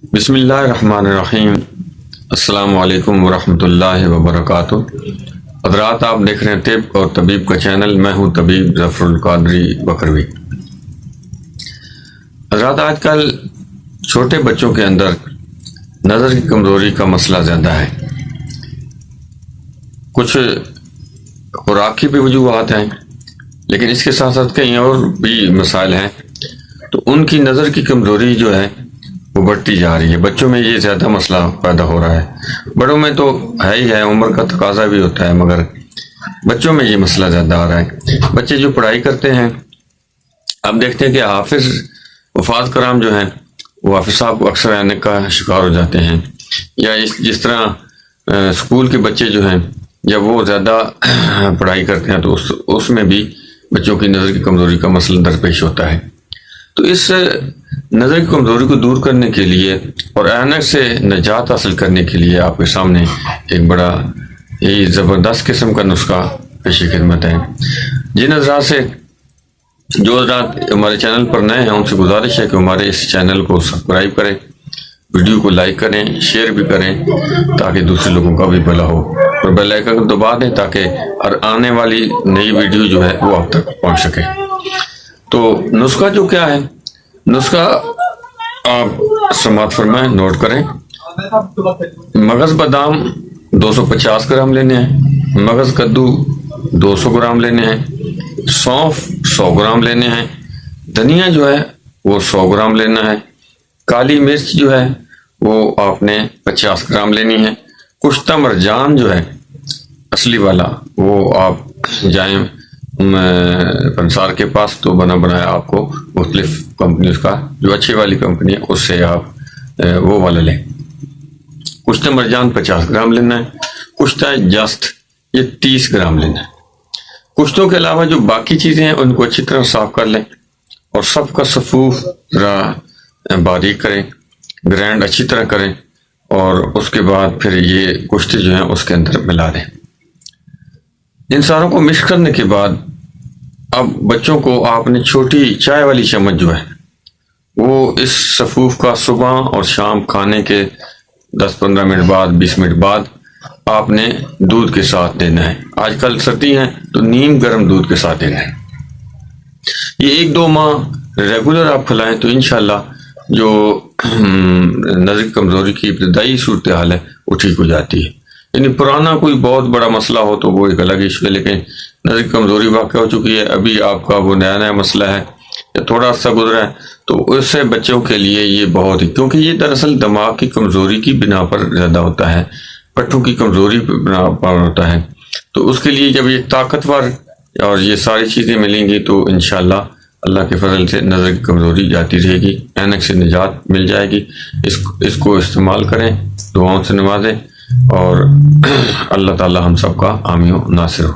بسم اللہ الرحمن الرحیم۔ السلام علیکم ورحمۃ اللہ وبرکاتہ۔ حضرات، آپ دیکھ رہے ہیں طب اور طبیب کا چینل۔ میں ہوں طبیب ظفر القادری بکروی۔ حضرات، آج کل چھوٹے بچوں کے اندر نظر کی کمزوری کا مسئلہ زیادہ ہے۔ کچھ خوراکی بھی وجوہات ہیں، لیکن اس کے ساتھ ساتھ کئی اور بھی مسائل ہیں۔ تو ان کی نظر کی کمزوری جو ہے وہ بڑھتی جا رہی ہے۔ بچوں میں یہ زیادہ مسئلہ پیدا ہو رہا ہے، بڑوں میں تو ہے ہی ہے، عمر کا تقاضا بھی ہوتا ہے، مگر بچوں میں یہ مسئلہ زیادہ آ رہا ہے۔ بچے جو پڑھائی کرتے ہیں، اب دیکھتے ہیں کہ حافظ وفاظ کرام جو ہیں وہ حافظ صاحب کو اکثر اینک کا شکار ہو جاتے ہیں، یا جس طرح اسکول کے بچے جو ہیں جب وہ زیادہ پڑھائی کرتے ہیں تو اس میں بھی بچوں کی نظر کی کمزوری کا مسئلہ درپیش ہوتا ہے۔ تو اس نظر کی کمزوری کو دور کرنے کے لیے اور اینک سے نجات حاصل کرنے کے لیے آپ کے سامنے ایک بڑا ہی زبردست قسم کا نسخہ پیش خدمت ہے۔ جن حضرات سے جو حضرات ہمارے چینل پر نئے ہیں، ان سے گزارش ہے کہ ہمارے اس چینل کو سبسکرائب کریں، ویڈیو کو لائک کریں، شیئر بھی کریں تاکہ دوسرے لوگوں کا بھی بھلا ہو، اور بیل آئیکن کو دبا دیں تاکہ آنے والی نئی ویڈیو جو ہے وہ آپ تک پہنچ سکے۔ تو نسخہ جو کیا ہے، نسخہ آپ سماعت فرمائیں، نوٹ کریں۔ مغز بادام 250 گرام لینے ہیں، مغز کدو 200 گرام لینے ہیں، سونف 100 گرام لینے ہیں، دھنیا جو ہے وہ 100 گرام لینا ہے، کالی مرچ جو ہے وہ آپ نے 50 گرام لینی ہے، کشتہ مرجان جو ہے اصلی والا وہ آپ جائیں پنسار کے پاس، تو بنا بنایا آپ کو مختلف کمپنی کا جو اچھی والی کمپنی ہے اس سے آپ وہ والا لیں۔ کشتہ مرجان 50 گرام لینا ہے، کشتہ جست یہ 30 گرام لینا ہے۔ کشتوں کے علاوہ جو باقی چیزیں ہیں ان کو اچھی طرح صاف کر لیں اور سب کا صفوف ذرا باریک کریں، گرینڈ اچھی طرح کریں، اور اس کے بعد پھر یہ کشتے جو ہیں اس کے اندر ملا دیں۔ ان ساروں کو مکس کرنے کے بعد اب بچوں کو آپ نے چھوٹی چائے والی چمچ جو ہے وہ اس صفوف کا صبح اور شام کھانے کے 10-15 منٹ بعد 20 منٹ بعد آپ نے دودھ کے ساتھ دینا ہے۔ آج کل سردی ہیں تو نیم گرم دودھ کے ساتھ دینا ہے۔ یہ 1-2 ماہ ریگولر آپ کھلائیں تو انشاءاللہ جو نظر کی کمزوری کی ابتدائی صورتحال ہے وہ ٹھیک ہو جاتی ہے۔ یعنی پرانا کوئی بہت بڑا مسئلہ ہو تو وہ ایک الگ ایشو ہے، لیکن نظر کی کمزوری واقع ہو چکی ہے، ابھی آپ کا وہ نیا مسئلہ ہے یا تھوڑا عرصہ گزرا ہے، تو اس سے بچوں کے لیے یہ بہت ہی، کیونکہ یہ دراصل دماغ کی کمزوری کی بنا پر زیادہ ہوتا ہے، پٹھوں کی کمزوری پر بنا پر ہوتا ہے، تو اس کے لیے جب یہ طاقتور اور یہ ساری چیزیں ملیں گی تو انشاءاللہ اللہ کے فضل سے نظر کی کمزوری جاتی رہے گی، اینک سے نجات مل جائے گی۔ اس کو استعمال کریں، دعاؤں سے نوازیں، اور اللہ تعالی ہم سب کا حامی و ناصر ہو۔